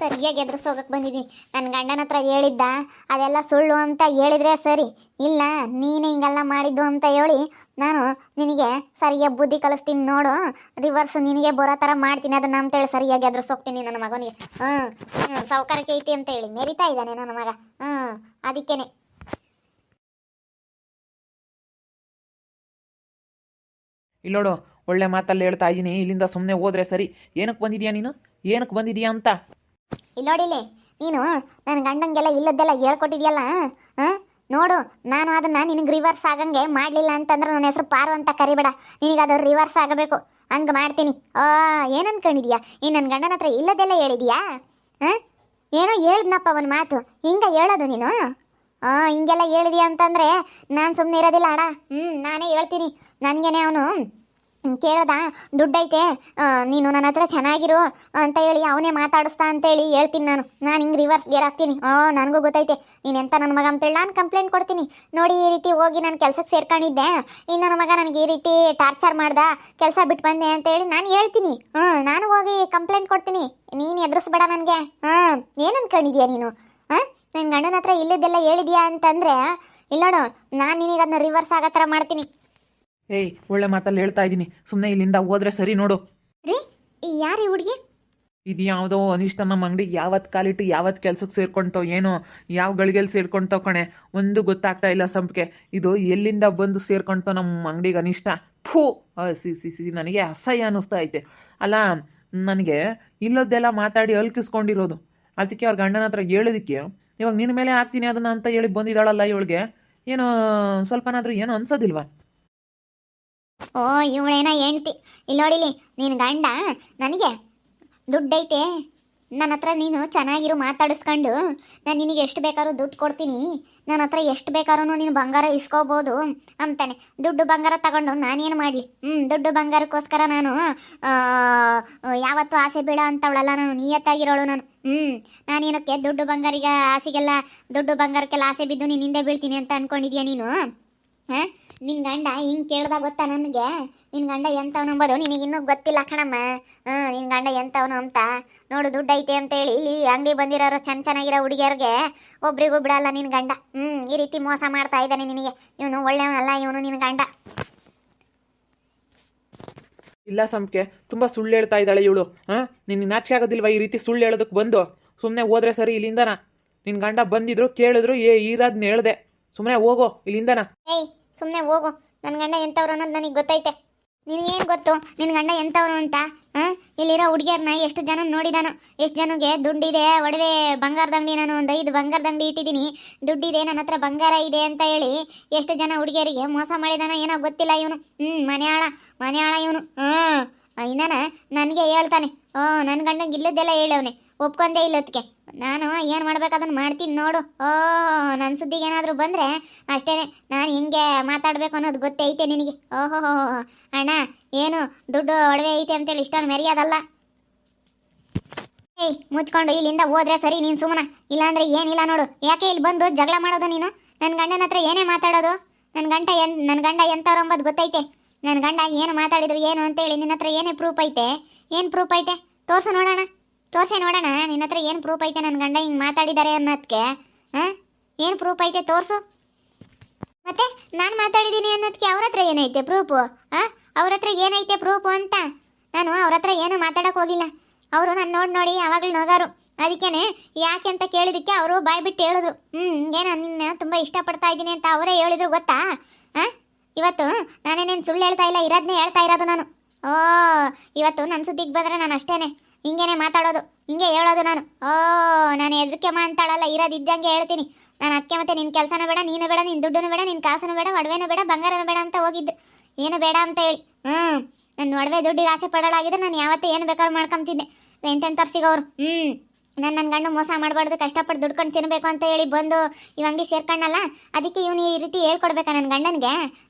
ಸರಿಯಾಗಿ ಎದುರಿಸೋಗಕ್ಕೆ ಬಂದಿದ್ದೀನಿ. ನನ್ನ ಗಂಡನ ಹತ್ರ ಹೇಳಿದ್ದ ಅದೆಲ್ಲ ಸುಳ್ಳು ಅಂತ ಹೇಳಿದ್ರೆ ಸರಿ, ಇಲ್ಲ ನೀನು ಹಿಂಗೆಲ್ಲ ಮಾಡಿದ್ದು ಅಂತ ಹೇಳಿ ನಾನು ನಿನಗೆ ಸರಿಯಾಗಿ ಬುದ್ಧಿ ಕಲಿಸ್ತೀನಿ ನೋಡು. ರಿವರ್ಸ್ ನಿನಗೆ ಬರೋ ಥರ ಮಾಡ್ತೀನಿ ಅದನ್ನ ಅಂತೇಳಿ ಸರಿಯಾಗಿ ಎದುರಿಸೋಗ್ತೀನಿ ನನ್ನ ಮಗನಿಗೆ. ಸಾವುಕಾರಕ್ಕೆ ಐತಿ ಅಂತ ಹೇಳಿ ಮೆರಿತಾ ಇದ್ದಾನೆ ನನ್ನ ಮಗ. ಅದಕ್ಕೇನೆ ಇಲ್ಲೋಡು, ಒಳ್ಳೆ ಮಾತಲ್ಲಿ ಹೇಳ್ತಾ ಇದ್ದೀನಿ, ಇಲ್ಲಿಂದ ಸುಮ್ಮನೆ ಹೋದ್ರೆ ಸರಿ. ಏನಕ್ಕೆ ಬಂದಿದ್ಯಾ ನೀನು, ಏನಕ್ಕೆ ಬಂದಿದ್ಯಾ ಅಂತ? ಇಲ್ಲೋಡಿಲಿ, ನೀನು ನನ್ನ ಗಂಡಂಗೆಲ್ಲ ಇಲ್ಲದ್ದೆಲ್ಲ ಹೇಳ್ಕೊಟ್ಟಿದ್ಯಲ್ಲ. ನೋಡು, ನಾನು ಅದನ್ನು ನಿನಗೆ ರಿವರ್ಸ್ ಆಗಂಗೆ ಮಾಡಲಿಲ್ಲ ಅಂತಂದ್ರೆ ನನ್ನ ಹೆಸರು ಪಾರು ಅಂತ ಕರಿಬೇಡ. ನಿನಗೆ ಅದು ರಿವರ್ಸ್ ಆಗಬೇಕು, ಹಂಗೆ ಮಾಡ್ತೀನಿ. ಏನು ಅನ್ಕೊಂಡಿದ್ಯಾ? ನೀನು ನನ್ನ ಗಂಡನ ಹತ್ರ ಇಲ್ಲದ್ದೆಲ್ಲ ಹೇಳಿದ್ಯಾ? ಏನೋ ಹೇಳಿದ್ನಪ್ಪ ಒಂದು ಮಾತು, ಹಿಂಗೆ ಹೇಳೋದು ನೀನು? ಹಿಂಗೆಲ್ಲ ಹೇಳಿದ್ಯಾ ಅಂತಂದರೆ ನಾನು ಸುಮ್ಮನೆ ಇರೋದಿಲ್ಲ ಅಣ್ಣ. ನಾನೇ ಹೇಳ್ತೀನಿ. ನನಗೇನೆ ಅವನು ಕೇಳ್ದ, ದುಡ್ಡೈತೆ ನೀನು ನನ್ನ ಹತ್ರ ಚೆನ್ನಾಗಿರು ಅಂತ ಹೇಳಿ ಅವನೇ ಮಾತಾಡಿಸ್ತಾ ಅಂತೇಳಿ ಹೇಳ್ತೀನಿ. ನಾನು ಹಿಂಗೆ ರಿವರ್ಸ್ ಗೇರ್ ಹಾಕ್ತೀನಿ. ನನಗೂ ಗೊತ್ತೈತೆ ನೀನು ಎಂತ ನನ್ನ ಮಗ ಅಂತೇಳಿ ನಾನು ಕಂಪ್ಲೇಂಟ್ ಕೊಡ್ತೀನಿ. ನೋಡಿ, ಈ ರೀತಿ ಹೋಗಿ ನಾನು ಕೆಲಸಕ್ಕೆ ಸೇರ್ಕೊಂಡಿದ್ದೆ, ಇನ್ನು ನನ್ನ ಮಗ ನನಗೆ ಈ ರೀತಿ ಟಾರ್ಚರ್ ಮಾಡ್ದ, ಕೆಲಸ ಬಿಟ್ಟು ಬಂದೆ ಅಂತೇಳಿ ನಾನು ಹೇಳ್ತೀನಿ. ನಾನು ಹೋಗಿ ಕಂಪ್ಲೇಂಟ್ ಕೊಡ್ತೀನಿ. ನೀನು ಎದುರಿಸ್ಬೇಡ ನನಗೆ. ಏನು ಅನ್ಕೊಂಡಿದ್ಯಾ ನೀನು? ನನ್ನ ಗಂಡನ ಹತ್ರ ಇಲ್ಲದೆಲ್ಲ ಹೇಳಿದ್ಯಾ ಅಂತಂದರೆ ಇಲ್ಲೋಡು, ನಾನು ನಿನಗೆ ಅದನ್ನ ರಿವರ್ಸ್ ಆಗೋ ಥರ ಮಾಡ್ತೀನಿ. ಏಯ್, ಒಳ್ಳೆ ಮಾತಲ್ಲಿ ಹೇಳ್ತಾ ಇದ್ದೀನಿ, ಸುಮ್ಮನೆ ಇಲ್ಲಿಂದ ಹೋದ್ರೆ ಸರಿ. ನೋಡು ರೀ, ಯಾರು ಈ ಹುಡುಗಿ? ಇದು ಯಾವುದೋ ಅನಿಷ್ಟ ನಮ್ಮ ಅಂಗಡಿಗೆ ಯಾವತ್ತು ಕಾಲಿಟ್ಟು ಯಾವತ್ತು ಕೆಲ್ಸಕ್ಕೆ ಸೇರ್ಕೊಂತೋ ಏನೋ, ಯಾವ ಗಳಿಗೆಲ್ಲಿ ಸೇರ್ಕೊಂತೋ ಕಣೆ, ಒಂದು ಗೊತ್ತಾಗ್ತಾ ಇಲ್ಲ ಸಂಪಿಗೆ. ಇದು ಎಲ್ಲಿಂದ ಬಂದು ಸೇರ್ಕೊಂತೋ ನಮ್ಮ ಅಂಗಡಿಗೆ ಅನಿಷ್ಟ. ಥೂ, ಸಿ ನನಗೆ ಅಸಹ್ಯ ಅನ್ನಿಸ್ತಾ ಐತೆ. ಅಲ್ಲ, ನನಗೆ ಇಲ್ಲದ್ದೆಲ್ಲ ಮಾತಾಡಿ ಅಲ್ಕಿಸ್ಕೊಂಡಿರೋದು, ಅದಕ್ಕೆ ಅವ್ರ ಗಂಡನ ಹತ್ರ ಹೇಳೋದಕ್ಕೆ ಇವಾಗ ನಿನ್ನ ಮೇಲೆ ಹಾಕ್ತೀನಿ ಅದನ್ನು ಅಂತ ಹೇಳಿ ಬಂದಿದ್ದಾಳಲ್ಲ ಇವಳಿಗೆ. ಏನೋ ಸ್ವಲ್ಪನಾದರೂ ಏನೋ ಅನ್ಸೋದಿಲ್ವಾ? ಇವಳೇನ ಹೆಂಡ್ತಿ. ಇಲ್ಲಿ ನೋಡಿಲಿ, ನೀನು ಗಂಡ ನನಗೆ ದುಡ್ಡೈತೆ, ನನ್ನ ಹತ್ರ ನೀನು ಚೆನ್ನಾಗಿರು ಮಾತಾಡಿಸ್ಕೊಂಡು ನಾನು ನಿನಗೆ ಎಷ್ಟು ಬೇಕಾದ್ರೂ ದುಡ್ಡು ಕೊಡ್ತೀನಿ, ನನ್ನ ಹತ್ರ ಎಷ್ಟು ಬೇಕಾದ್ರೂ ನೀನು ಬಂಗಾರ ಇಸ್ಕೋಬೋದು ಅಂತಾನೆ. ದುಡ್ಡು ಬಂಗಾರ ತಗೊಂಡು ನಾನೇನು ಮಾಡಲಿ? ದುಡ್ಡು ಬಂಗಾರಕ್ಕೋಸ್ಕರ ನಾನು ಯಾವತ್ತೂ ಆಸೆ ಬೇಡ ಅಂತವಳಲ್ಲ, ನಾನು ನಿಯತ್ತಾಗಿರೋಳು ನಾನು. ನಾನೇನಕ್ಕೆ ದುಡ್ಡು ಬಂಗಾರಿಗೆ ಆಸೆಗೆಲ್ಲ, ದುಡ್ಡು ಬಂಗಾರಕ್ಕೆಲ್ಲ ಆಸೆ ಬಿದ್ದು ನೀನು ಹಿಂದೆ ಬೀಳ್ತೀನಿ ಅಂತ ಅಂದ್ಕೊಂಡಿದ್ಯಾ ನೀನು? ನಿನ್ನ ಗಂಡ ಹಿಂಗೆ ಕೇಳ್ದಾಗ ಗೊತ್ತಾ ನನಗೆ ನಿನ್ನ ಗಂಡ ಎಂಥವನು ಅಂಬೋದು ನಿನಗಿನ್ನೂ ಗೊತ್ತಿಲ್ಲ ಕಣಮ್ಮ. ನಿನ್ನ ಗಂಡ ಎಂಥವನು ಅಂತ ನೋಡು. ದುಡ್ಡು ಐತೆ ಅಂತೇಳಿ ಇಲ್ಲಿ ಅಂಗಡಿ ಬಂದಿರೋರು ಚೆನ್ನಾಗಿರೋ ಹುಡುಗಿಯರಿಗೆ ಒಬ್ರಿಗೂ ಬಿಡಲ್ಲ ನಿನ್ನ ಗಂಡ. ಈ ರೀತಿ ಮೋಸ ಮಾಡ್ತಾ ಇದ್ದಾನೆ ನಿನಗೆ. ಇವನು ಒಳ್ಳೆಯವನಲ್ಲ, ಇವನು ನಿನ್ನ ಗಂಡ. ಇಲ್ಲ ಸಂಪಿಗೆ, ತುಂಬ ಸುಳ್ಳು ಹೇಳ್ತಾ ಇದ್ದಾಳೆ ಇವಳು. ನಿನ್ನ ನಾಚಿಕೆ ಆಗೋದಿಲ್ವಾ ಈ ರೀತಿ ಸುಳ್ಳು ಹೇಳೋದಕ್ಕೆ? ಬಂದು ಸುಮ್ಮನೆ ಹೋದ್ರೆ ಸರಿ ಇಲ್ಲಿಂದನ. ನಿನ್ನ ಗಂಡ ಬಂದಿದ್ರು ಕೇಳಿದ್ರು ಇರೋದನ್ನ ಹೇಳ್ದೆ, ಸುಮ್ಮನೆ ಹೋಗೋ ಇಲ್ಲಿಂದನ. ಏಯ್, ಸುಮ್ಮನೆ ಹೋಗು. ನನ್ನ ಗಂಡ ಎಂಥವ್ರು ಅನ್ನೋದು ನನಗೆ ಗೊತ್ತೈತೆ. ನಿನಗೇನು ಗೊತ್ತು ನಿನ್ನ ಗಂಡ ಎಂಥವ್ರು ಅಂತ? ಇಲ್ಲಿರೋ ಹುಡುಗಿಯರನ್ನ ಎಷ್ಟು ಜನ ನೋಡಿದಾನು, ಎಷ್ಟು ಜನಗೆ ದುಡ್ಡಿದೆ, ಒಡವೆ ಬಂಗಾರದ ಅಂಗಡಿ, ನಾನು ಒಂದು 5 ಬಂಗಾರದ ಅಂಗಡಿ ಇಟ್ಟಿದ್ದೀನಿ, ದುಡ್ಡಿದೆ, ನನ್ನ ಹತ್ರ ಬಂಗಾರ ಇದೆ ಅಂತ ಹೇಳಿ ಎಷ್ಟು ಜನ ಹುಡುಗಿಯರಿಗೆ ಮೋಸ ಮಾಡಿದಾನೋ ಏನೋ ಗೊತ್ತಿಲ್ಲ ಇವನು. ಮನೆ ಆಳ ಇವನು. ಇನ್ನೇನ ನನಗೆ ಹೇಳ್ತಾನೆ, ನನ್ನ ಗಂಡಂಗೆ ಇಲ್ಲದ್ದೆಲ್ಲ ಹೇಳವನೆ, ಒಪ್ಕೊಂಡೇ ಇಲ್ಲದಕ್ಕೆ. ನಾನು ಏನು ಮಾಡ್ಬೇಕು ಅದನ್ನು ಮಾಡ್ತೀನಿ ನೋಡು. ನನ್ನ ಸುದ್ದಿಗೆ ಏನಾದರೂ ಬಂದರೆ ಅಷ್ಟೇ, ನಾನು ಹಿಂಗೆ ಮಾತಾಡಬೇಕು ಅನ್ನೋದು ಗೊತ್ತೈತೆ ನಿನಗೆ. ಅಣ್ಣ, ಏನು ದುಡ್ಡು ಒಡವೆ ಐತೆ ಅಂತೇಳಿ ಇಷ್ಟೊಂದು ಮೆರೆಯೋದಲ್ಲ. ಏಯ್, ಮುಚ್ಕೊಂಡು ಇಲ್ಲಿಂದ ಹೋದ್ರೆ ಸರಿ ನೀನು ಸುಮ್ಮನೆ. ಇಲ್ಲಾಂದರೆ ಏನಿಲ್ಲ ನೋಡು. ಯಾಕೆ ಇಲ್ಲಿ ಬಂದು ಜಗಳ ಮಾಡೋದು ನೀನು? ನನ್ನ ಗಂಡನ ಹತ್ರ ಏನೇ ಮಾತಾಡೋದು? ನನ್ನ ಗಂಡ ಎಂಥವ್ರು ಅಂಬೋದು ಗೊತ್ತೈತೆ. ನನ್ನ ಗಂಡ ಏನು ಮಾತಾಡಿದ್ರು ಏನು ಅಂತೇಳಿ ನಿನ್ನ ಹತ್ರ ಏನೇ ಪ್ರೂಫ್ ಐತೆ? ಏನು ಪ್ರೂಫ್ ಐತೆ? ತೋರಿಸು ನೋಡೋಣ, ತೋರಿಸೇ ನೋಡೋಣ. ನಿನ್ನ ಹತ್ರ ಏನು ಪ್ರೂಫ್ ಐತೆ ನನ್ನ ಗಂಡ ಹಿಂಗೆ ಮಾತಾಡಿದ್ದಾರೆ ಅನ್ನೋದಕ್ಕೆ? ಏನು ಪ್ರೂಫ್ ಐತೆ ತೋರಿಸು. ಮತ್ತೆ ನಾನು ಮಾತಾಡಿದ್ದೀನಿ ಅನ್ನೋದಕ್ಕೆ ಅವ್ರ ಹತ್ರ ಏನೈತೆ ಪ್ರೂಫು? ಅವ್ರ ಹತ್ರ ಏನೈತೆ ಪ್ರೂಫು ಅಂತ? ನಾನು ಅವ್ರ ಹತ್ರ ಏನೂ ಮಾತಾಡೋಕೆ ಹೋಗಿಲ್ಲ. ಅವರು ನಾನು ನೋಡಿ ಯಾವಾಗಲೂ ನಗಾರು. ಅದಕ್ಕೇನೆ ಯಾಕೆ ಅಂತ ಕೇಳಿದಕ್ಕೆ ಅವರು ಬಾಯ್ ಬಿಟ್ಟು ಹೇಳಿದ್ರು, ಏನೋ ನಿನ್ನ ತುಂಬ ಇಷ್ಟಪಡ್ತಾ ಇದ್ದೀನಿ ಅಂತ ಅವರೇ ಹೇಳಿದ್ರು ಗೊತ್ತಾ? ಇವತ್ತು ನಾನೇನೇನು ಸುಳ್ಳು ಹೇಳ್ತಾ ಇಲ್ಲ, ಇರೋದನ್ನೇ ಹೇಳ್ತಾ ಇರೋದು ನಾನು. ಇವತ್ತು ನನ್ನ ಸುದ್ದಿಗೆ ಬಂದರೆ ನಾನು ಅಷ್ಟೇನೆ ಹಿಂಗೇನೆ ಮಾತಾಡೋದು, ಹಿಂಗೆ ಹೇಳೋದು ನಾನು. ನಾನು ಹೆದರಿಕೆ ಮಾತಾಡಲ್ಲ, ಇರೋದಿದ್ದಂಗೆ ಹೇಳ್ತೀನಿ ನಾನು. ಅದಕ್ಕೆ ಮತ್ತೆ ನಿನ್ನ ಕೆಲಸನೂ ಬೇಡ, ನೀನು ಬೇಡ, ನಿನ್ನ ದುಡ್ಡೂ ಬೇಡ, ನಿನ್ನ ಕಾಸೂ ಬೇಡ, ಒಡವೆನೂ ಬೇಡ, ಬಂಗಾರನೂ ಬೇಡ ಅಂತ ಹೋಗಿದ್ದು. ಏನು ಬೇಡ ಅಂತ ಹೇಳಿ ನನ್ನ ಒಡವೆ ದುಡ್ಡಿಗೆ ಆಸೆ ಪಡೋಳಾಗಿದ್ರೆ ನಾನು ಯಾವತ್ತೂ ಏನು ಬೇಕಾದ್ರೂ ಮಾಡ್ಕೊಂತಿದ್ದೆ. ಎಂತೆಂಥವ್ರು ಸಿಗೋರು. ನನ್ನ ಗಂಡು ಮೋಸ ಮಾಡಬಾರ್ದು, ಕಷ್ಟಪಟ್ಟು ದುಡ್ಕೊಂಡು ತಿನ್ನಬೇಕು ಅಂತ ಹೇಳಿ ಬಂದು ಇವ್ ಅಂಗಡಿ ಸೇರ್ಕೊಂಡಲ್ಲ, ಅದಕ್ಕೆ ಇವನು ಈ ರೀತಿ ಹೇಳ್ಕೊಡ್ಬೇಕಾ ನನ್ನ ಗಂಡನಿಗೆ?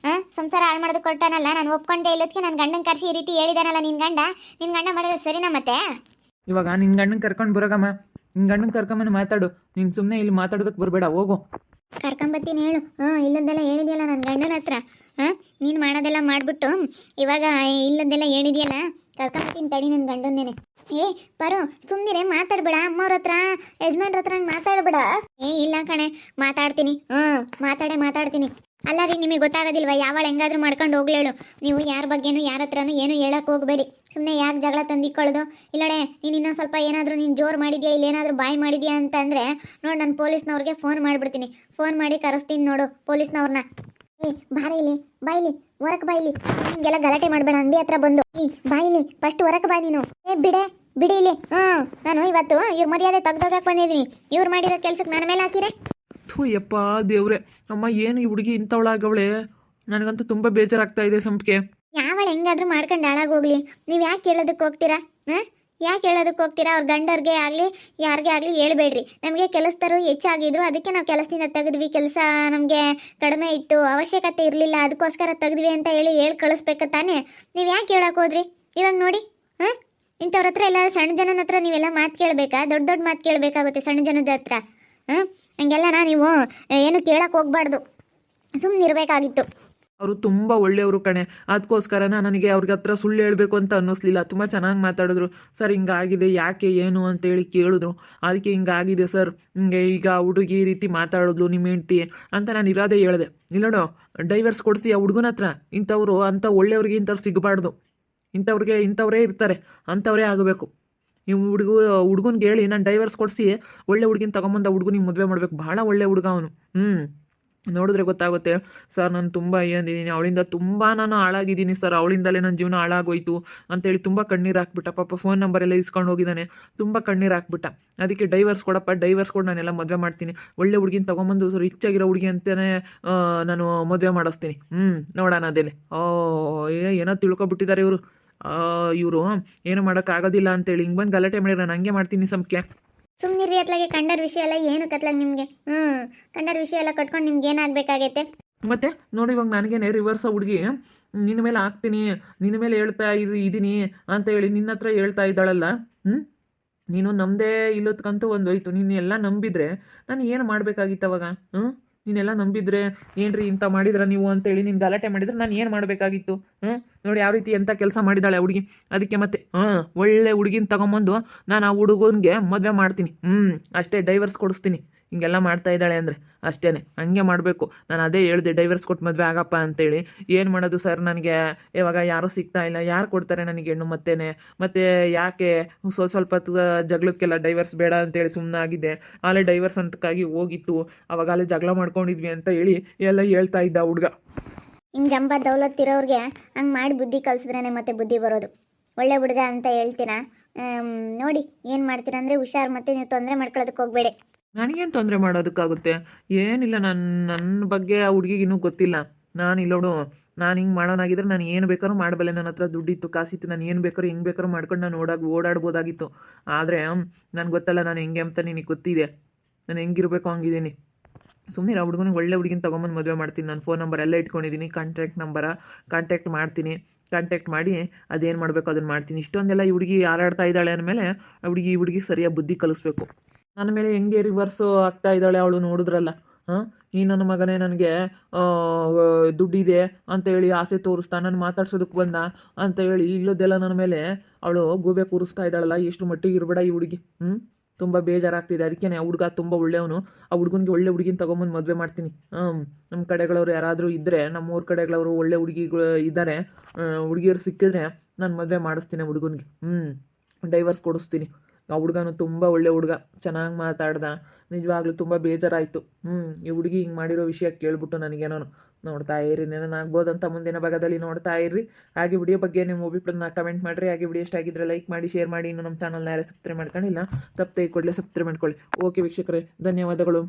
ಸಂಸಾರ ಹಾಳು ಮಾಡೋದು ಕೊಟ್ಟಾನಲ್ಲ, ನಾನು ಒಪ್ಕೊಂಡೇ ಇಲ್ಲದಕ್ಕೆ ನನ್ನ ಗಂಡನ ಕರೆಸಿ ಈ ರೀತಿ ಹೇಳಿದಾನಲ್ಲ ನಿನ್ನ ಗಂಡ ಮಾಡಿದ್ರೆ ಸರಿನಾ? ಮತ್ತೆ ಇವಾಗ ನಿನ್ನ ಗಂಡನ ಕರ್ಕೊಂಡು ಬರೋಗಮ್ಮ, ನಿನ್ನ ಗಂಡನ ಕರ್ಕೊಂಬಂದು ಮಾತಾಡು. ನೀನು ಸುಮ್ಮನೆ ಇಲ್ಲಿ ಮಾತಾಡೋದಕ್ಕೆ ಬರಬೇಡ, ಹೋಗು. ಕರ್ಕೊಂಬತ್ತೀನಿ ಹೇಳು. ಇಲ್ಲದೆಲ್ಲ ಹೇಳಿದೆಯಲ್ಲ ನನ್ನ ಗಂಡನ ಹತ್ರ. ನೀನು ಮಾಡೋದೆಲ್ಲ ಮಾಡಿಬಿಟ್ಟು ಇವಾಗ ಇಲ್ಲದೆಲ್ಲ ಹೇಳಿದೆಯಲ್ಲ, ಕರ್ಕೊಂಬತ್ತೀನಿ ತಡಿ ನನ್ನ ಗಂಡನ್ನೇನೆ. ಏ ಪರೋ ಸುಮ್ಮನಿರೆ, ಮಾತಾಡ್ಬೇಡ ಅಮ್ಮವ್ರ ಹತ್ರ ಯಜಮಾನ್ರ ಹತ್ರ ಹಂಗೆ ಮಾತಾಡ್ಬೇಡ. ಏ ಇಲ್ಲ ಕಣೆ ಮಾತಾಡ್ತೀನಿ, ಮಾತಾಡ್ತೀನಿ. ಅಲ್ಲ ರೀ, ನಿಮಗೆ ಗೊತ್ತಾಗೋದಿಲ್ವಾ ಯಾವಳ ಹೆಂಗಾದ್ರೂ ಮಾಡ್ಕೊಂಡು ಹೋಗ್ಲೇಳು. ನೀವು ಯಾರ ಬಗ್ಗೆನೂ ಯಾರ ಹತ್ರನೂ ಏನು ಹೇಳಕ್ಕೆ ಹೋಗಬೇಡಿ. ಸುಮ್ಮನೆ ಯಾಕೆ ಜಗಳ ತಂದಿಕ್ಕೊಳ್ಳೋದು. ಇಲ್ಲಡೆ ನೀನು ಇನ್ನೊಂದು ಸ್ವಲ್ಪ ಏನಾದರೂ ನೀನು ಜೋರು ಮಾಡಿದ್ಯಾ ಇಲ್ಲೇನಾದರೂ ಬಾಯ್ ಮಾಡಿದ್ಯಾ ಅಂತಂದರೆ ನೋಡಿ, ನಾನು ಪೊಲೀಸ್ನವ್ರಿಗೆ ಫೋನ್ ಮಾಡಿಬಿಡ್ತೀನಿ. ಫೋನ್ ಮಾಡಿ ಕರೆಸ್ತೀನಿ ನೋಡು ಪೊಲೀಸ್ನವ್ರನ್ನ. ಏ ಬಾರಿ ಇಲ್ಲಿ, ಬಾಯಿಲಿ ಹೊರಕ್ಕೆ ಬಾಯಿಲಿ, ಹಿಂಗೆಲ್ಲ ಗಲಾಟೆ ಮಾಡಬೇಡ ಅಂಗಡಿ ಹತ್ರ ಬಂದು. ಬಾಯಿಲಿ ಫಸ್ಟ್ ಹೊರಕ್ಕೆ ಬಾ ನೀನು. ಏ ಬಿಡಿ ಇಲ್ಲಿ. ನಾನು ಇವತ್ತು ಇವ್ರ ಮರ್ಯಾದೆ ತೆಗ್ದೋಗಕ್ಕೆ ಬಂದಿದ್ದೀನಿ. ಇವ್ರು ಮಾಡಿರೋ ಕೆಲ್ಸಕ್ಕೆ ನನ್ನ ಮೇಲೆ ಹಾಕಿರೆ. ಥೂ ಯಪ್ಪ ದೇವ್ರೆ, ಅಮ್ಮ ಏನು ಈ ಹುಡುಗಿ ಇಂಥವಳಾಗವಳೆ. ನನಗಂತೂ ತುಂಬ ಬೇಜಾರಾಗ್ತಾ ಇದೆ ಸಂಪಿಗೆ. ಯಾವಳು ಹೆಂಗಾದ್ರೂ ಮಾಡ್ಕೊಂಡು ಹಾಳಾಗೋಗ್ಲಿ, ನೀವು ಯಾಕೆ ಹೇಳೋದಕ್ಕೆ ಹೋಗ್ತೀರಾ? ಯಾಕೆ ಹೇಳೋದಕ್ಕೆ ಹೋಗ್ತೀರಾ? ಅವ್ರ ಗಂಡವ್ರಿಗೆ ಆಗಲಿ ಯಾರಿಗೆ ಆಗಲಿ ಹೇಳ್ಬೇಡ್ರಿ. ನಮಗೆ ಕೆಲಸದವರು ಹೆಚ್ಚಾಗಿದ್ರು, ಅದಕ್ಕೆ ನಾವು ಕೆಲಸದಿಂದ ತೆಗೆದ್ವಿ. ಕೆಲಸ ನಮಗೆ ಕಡಿಮೆ ಇತ್ತು, ಅವಶ್ಯಕತೆ ಇರಲಿಲ್ಲ, ಅದಕ್ಕೋಸ್ಕರ ತೆಗೆದ್ವಿ ಅಂತ ಹೇಳಿ ಕಳಿಸ್ಬೇಕು ತಾನೇ. ನೀವು ಯಾಕೆ ಹೇಳಕ್ಕೆ ಹೋದ್ರಿ? ಇವಾಗ ನೋಡಿ, ಇಂಥವ್ರ ಹತ್ರ ಎಲ್ಲ ಸಣ್ಣ ಜನನ ಹತ್ರ ನೀವೆಲ್ಲ ಮಾತು ಕೇಳಬೇಕಾ? ದೊಡ್ಡ ದೊಡ್ಡ ಮಾತು ಕೇಳಬೇಕಾಗುತ್ತೆ ಸಣ್ಣ ಜನದ ಹತ್ರ. ಹಂಗೆಲ್ಲ ನೀವು ಏನು ಕೇಳಕ್ಕೆ ಹೋಗ್ಬಾರ್ದು, ಸುಮ್ಮನಿರ್ಬೇಕಾಗಿತ್ತು. ಅವರು ತುಂಬ ಒಳ್ಳೆಯವರು ಕಣೆ, ಅದಕ್ಕೋಸ್ಕರನ ನನಗೆ ಅವ್ರಿಗೆ ಹತ್ರ ಸುಳ್ಳು ಹೇಳಬೇಕು ಅಂತ ಅನ್ನಿಸ್ಲಿಲ್ಲ. ತುಂಬ ಚೆನ್ನಾಗಿ ಮಾತಾಡಿದ್ರು. ಸರ್ ಹಿಂಗಾಗಿದೆ ಯಾಕೆ ಏನು ಅಂತೇಳಿ ಕೇಳಿದ್ರು. ಅದಕ್ಕೆ ಹಿಂಗಾಗಿದೆ ಸರ್, ಹಿಂಗೆ ಈಗ ಹುಡುಗಿ ಈ ರೀತಿ ಮಾತಾಡೋದು ನಿಮ್ಮ ಹೆಂಡ್ತಿ ಅಂತ ನಾನು ಇರೋದೇ ಹೇಳಿದೆ. ಇಲ್ಲೋಡು, ಡೈವರ್ಸ್ ಕೊಡಿಸಿ ಆ ಹುಡುಗನ ಹತ್ರ. ಇಂಥವ್ರು ಅಂಥ ಒಳ್ಳೆಯವ್ರಿಗೆ ಇಂಥವ್ರು ಸಿಗಬಾರ್ದು. ಇಂಥವರೇ ಇರ್ತಾರೆ, ಅಂಥವರೇ ಆಗಬೇಕು. ನೀವು ಹುಡುಗನ್ಗೆ ಹೇಳಿ ನಾನು ಡೈವರ್ಸ್ ಕೊಡಿಸಿ ಒಳ್ಳೆ ಹುಡುಗಿನ ತೊಗೊಂಬಂದು ಹುಡುಗನಿಗೆ ಮದುವೆ ಮಾಡಬೇಕು. ಭಾಳ ಒಳ್ಳೆ ಹುಡುಗ ಅವನು. ನೋಡಿದ್ರೆ ಗೊತ್ತಾಗುತ್ತೆ ಸರ್, ನಾನು ತುಂಬ ಏನಿದ್ದೀನಿ, ಅವಳಿಂದ ತುಂಬ ನಾನು ಹಾಳಾಗಿದ್ದೀನಿ ಸರ್, ಅವಳಿಂದಲೇ ನನ್ನ ಜೀವನ ಹಾಳಾಗೋಯ್ತು ಅಂತೇಳಿ ತುಂಬ ಕಣ್ಣೀರು ಹಾಕ್ಬಿಟ್ಟ. ಪಾಪ ಫೋನ್ ನಂಬರ್ ಎಲ್ಲ ಇಸ್ಕೊಂಡು ಹೋಗಿದ್ದಾನೆ, ತುಂಬ ಕಣ್ಣೀರು ಹಾಕ್ಬಿಟ್ಟ. ಅದಕ್ಕೆ ಡೈವರ್ಸ್ ಕೊಡಪ್ಪ, ಡೈವರ್ಸ್ ಕೊಡು, ನಾನೆಲ್ಲ ಮದುವೆ ಮಾಡ್ತೀನಿ, ಒಳ್ಳೆ ಹುಡುಗಿನ ತೊಗೊಂಬಂದು ರಿಚ್ ಆಗಿರೋ ಹುಡುಗಿ ಅಂತಲೇ ನಾನು ಮದುವೆ ಮಾಡಿಸ್ತೀನಿ. ನೋಡೋಣ ಅದೇನೆ. ಏನೋ ತಿಳ್ಕೊಬಿಟ್ಟಿದ್ದಾರೆ ಇವರು ಏನು ಮಾಡೋಕ್ಕಾಗೋದಿಲ್ಲ ಅಂತೇಳಿ ಹಿಂಗೆ ಬಂದು ಗಲಾಟೆ ಮಾಡಿದ್ರೆ ನಾನು ಹಂಗೆ ಮಾಡ್ತೀನಿ ಸಂಖ್ಯೆ. ಸುಮ್ಮನಿರಿ ಅತ್ಲಾಗೆ, ಕಂಡರ್ ವಿಷಯ ಎಲ್ಲ ಏನು ಕತ್ಲಾಗ ನಿಮಗೆ. ಕಂಡರ್ ವಿಷಯ ಎಲ್ಲ ಕಟ್ಕೊಂಡು ನಿಮ್ಗೆ ಏನಾಗಬೇಕಾಗೈತೆ? ಮತ್ತೆ ನೋಡಿ, ಇವಾಗ ನನಗೇನೆ ರಿವರ್ಸ್ ಹುಡುಗಿ ನಿನ್ನ ಮೇಲೆ ಹಾಕ್ತೀನಿ, ನಿನ್ನ ಮೇಲೆ ಹೇಳ್ತಾ ಇದ್ದೀನಿ ಅಂತ ಹೇಳಿ ನಿನ್ನ ಹತ್ರ ಹೇಳ್ತಾ ಇದ್ದಾಳಲ್ಲ. ನೀನು ನಮ್ಮದೇ ಇಲ್ಲೋದ್ಕಂತೂ ಒಂದು ಹೋಯ್ತು. ನೀನು ಎಲ್ಲ ನಂಬಿದ್ರೆ ನಾನು ಏನು ಮಾಡಬೇಕಾಗಿತ್ತು ಅವಾಗ? ನೀನೆಲ್ಲ ನಂಬಿದ್ರೆ ಏನ್ರಿ ಇಂಥ ಮಾಡಿದ್ರ ನೀವು ಅಂತೇಳಿ ನೀನು ಗಲಾಟೆ ಮಾಡಿದ್ರೆ ನಾನು ಏನು ಮಾಡಬೇಕಾಗಿತ್ತು? ನೋಡಿ ಯಾವ ರೀತಿ ಎಂಥ ಕೆಲಸ ಮಾಡಿದ್ದಾಳೆ ಹುಡುಗಿ. ಅದಕ್ಕೆ ಮತ್ತೆ ಒಳ್ಳೆ ಹುಡುಗಿನ ತಗೊಂಬಂದು ನಾನು ಆ ಹುಡುಗನಿಗೆ ಮದುವೆ ಮಾಡ್ತೀನಿ. ಅಷ್ಟೇ, ಡೈವರ್ಸ್ ಕೊಡಿಸ್ತೀನಿ. ಹಿಂಗೆಲ್ಲ ಮಾಡ್ತಾ ಇದ್ದಾಳೆ ಅಂದರೆ ಅಷ್ಟೇ, ಹಂಗೆ ಮಾಡಬೇಕು. ನಾನು ಅದೇ ಹೇಳಿದೆ, ಡೈವರ್ಸ್ ಕೊಟ್ಟು ಮದುವೆ ಆಗಪ್ಪ ಅಂತೇಳಿ. ಏನು ಮಾಡೋದು ಸರ್, ನನಗೆ ಇವಾಗ ಯಾರೂ ಸಿಗ್ತಾ ಇಲ್ಲ, ಯಾರು ಕೊಡ್ತಾರೆ ನನಗೆ ಹೆಣ್ಣು? ಮತ್ತೆ ಯಾಕೆ ಸ್ವಲ್ಪ ಜಗಳಕ್ಕೆಲ್ಲ ಡೈವರ್ಸ್ ಬೇಡ ಅಂತೇಳಿ ಸುಮ್ಮನಾಗಿದ್ದೆ. ಆಲೇ ಡೈವರ್ಸ್ ಅಂತಕ್ಕಾಗಿ ಹೋಗಿತ್ತು, ಅವಾಗ ಅಲ್ಲೇ ಜಗಳ ಮಾಡ್ಕೊಂಡಿದ್ವಿ ಅಂತ ಹೇಳಿ ಎಲ್ಲ ಹೇಳ್ತಾ ಇದ್ದ ಹುಡುಗ. ಹಿಂಗೆ ಜಂಬ ದೌಲತ್ ಇರೋರಿಗೆ ಹಂಗೆ ಮಾಡಿ ಬುದ್ಧಿ ಕಲಿಸಿದ್ರೇ ಮತ್ತೆ ಬುದ್ಧಿ ಬರೋದು. ಒಳ್ಳೆ ಹುಡುಗ ಅಂತ ಹೇಳ್ತೀರಾ? ನೋಡಿ ಏನು ಮಾಡ್ತೀರಾ ಅಂದರೆ ಹುಷಾರು, ಮತ್ತೆ ನೀವು ತೊಂದರೆ ಮಾಡ್ಕೊಳ್ಳೋದಕ್ಕೆ ಹೋಗಬೇಡಿ. ನನಗೇನು ತೊಂದರೆ ಮಾಡೋದಕ್ಕಾಗುತ್ತೆ? ಏನಿಲ್ಲ, ನನ್ನ ಬಗ್ಗೆ ಆ ಹುಡುಗಿಗೆ ಇನ್ನೂ ಗೊತ್ತಿಲ್ಲ. ನಾನು ಇಲ್ಲೋಡು, ನಾನು ಹಿಂಗೆ ಮಾಡೋನಾಗಿದ್ರೆ ನಾನು ಏನು ಬೇಕಾದ್ರೂ ಮಾಡಬಲ್ಲೆ. ನನ್ನ ಹತ್ರ ದುಡ್ಡಿತ್ತು, ಕಾಸಿತ್ತು, ನಾನು ಏನು ಬೇಕಾದ್ರೂ ಹೆಂಗೆ ಬೇಕಾದ್ರೂ ಮಾಡ್ಕೊಂಡು ನಾನು ಓಡಾಡ್ಬೋದಾಗಿತ್ತು. ಆದರೆ ನನಗೆ ಗೊತ್ತಲ್ಲ ನಾನು ಹೆಂಗೆ ಅಂತ. ನಿನಗೆ ಗೊತ್ತಿದೆ ನಾನು ಹೆಂಗಿರಬೇಕು ಹಂಗಿದ್ದೀನಿ. ಸುಮ್ಮನೆ ಆ ಹುಡುಗನಿಗೆ ಒಳ್ಳೆ ಹುಡುಗಿನ ತೊಗೊಂಬಂದು ಮದುವೆ ಮಾಡ್ತೀನಿ. ನಾನು ಫೋನ್ ನಂಬರ್ ಎಲ್ಲ ಇಟ್ಕೊಂಡಿದ್ದೀನಿ, ಕಾಂಟ್ಯಾಕ್ಟ್ ಮಾಡ್ತೀನಿ. ಕಾಂಟ್ಯಾಕ್ಟ್ ಮಾಡಿ ಅದೇನು ಮಾಡಬೇಕು ಅದನ್ನು ಮಾಡ್ತೀನಿ. ಇಷ್ಟೊಂದೆಲ್ಲ ಈ ಹುಡುಗಿ ಹಾರಾಡ್ತಾ ಇದ್ದಾಳೆ ಅಂದಮೇಲೆ ಈ ಹುಡುಗಿ ಸರಿಯಾಗಿ ಬುದ್ಧಿ ಕಲಿಸ್ಬೇಕು. ನನ್ನ ಮೇಲೆ ಹೆಂಗೆ ರಿವರ್ಸು ಆಗ್ತಾ ಇದ್ದಾಳೆ ಅವಳು, ನೋಡಿದ್ರಲ್ಲ. ಈ ನನ್ನ ಮಗನೇ ನನಗೆ ದುಡ್ಡಿದೆ ಅಂತೇಳಿ ಆಸೆ ತೋರಿಸ್ತಾ ನನ್ನ ಮಾತಾಡ್ಸೋದಕ್ಕೆ ಬಂದ ಅಂತೇಳಿ ಇಲ್ಲದೆಲ್ಲ ನನ್ನ ಮೇಲೆ ಅವಳು ಗೂಬೆ ಕೂರಿಸ್ತಾ ಇದ್ದಾಳಲ್ಲ. ಎಷ್ಟು ಮಟ್ಟಿಗೆ ಇರಬೇಡ ಈ ಹುಡುಗಿ. ತುಂಬ ಬೇಜಾರಾಗ್ತಿದೆ. ಅದಕ್ಕೆ ಆ ಹುಡುಗ ತುಂಬ ಒಳ್ಳೆಯವನು. ಆ ಹುಡುಗನಿಗೆ ಒಳ್ಳೆ ಹುಡುಗಿನ ತೊಗೊಂಬಂದು ಮದುವೆ ಮಾಡ್ತೀನಿ. ನಮ್ಮ ಕಡೆಗಳವ್ರು ಯಾರಾದರೂ ಇದ್ದರೆ, ನಮ್ಮ ಊರ ಕಡೆಗಳವರು ಒಳ್ಳೆ ಹುಡುಗಿಗಳು ಇದ್ದಾರೆ, ಹುಡುಗಿಯರು ಸಿಕ್ಕಿದ್ರೆ ನಾನು ಮದುವೆ ಮಾಡಿಸ್ತೀನಿ ಹುಡುಗನಿಗೆ. ಡೈವರ್ಸ್ ಕೊಡಿಸ್ತೀನಿ. ಆ ಹುಡುಗನು ತುಂಬ ಒಳ್ಳೆ ಹುಡುಗ, ಚೆನ್ನಾಗಿ ಮಾತಾಡ್ದ. ನಿಜವಾಗ್ಲೂ ತುಂಬ ಬೇಜಾರಾಯಿತು. ಈ ಹುಡುಗಿ ಹಿಂಗೆ ಮಾಡಿರೋ ವಿಷಯ ಕೇಳ್ಬಿಟ್ಟು ನನಗೇನೋ ನೋಡ್ತಾ ಇರಿ, ನೆನನಾಗ್ಬೋದಂತ ಮುಂದಿನ ಭಾಗದಲ್ಲಿ ನೋಡ್ತಾ ಇರ್ರಿ. ಹಾಗೆ ವಿಡಿಯೋ ಬಗ್ಗೆ ನಿಮ್ಮ ಅಭಿಪ್ರಾಯನ ಕಮೆಂಟ್ ಮಾಡಿರಿ. ಹಾಗೆ ವಿಡಿಯೋ ಇಷ್ಟ ಆಗಿದ್ರೆ ಲೈಕ್ ಮಾಡಿ, ಶೇರ್ ಮಾಡಿ. ಇನ್ನು ನಮ್ಮ ಚಾನಲ್ನ ಯಾರೇ ಸಬ್ಸ್ಕ್ರೈಬ್ ಮಾಡ್ಕೊಂಡಿಲ್ಲ, ತಪ್ಪದೆ ಕೂಡಲೇ ಸಬ್ಸ್ಕ್ರೈಬ್ ಮಾಡ್ಕೊಳ್ಳಿ. ಓಕೆ ವೀಕ್ಷಕರೇ, ಧನ್ಯವಾದಗಳು.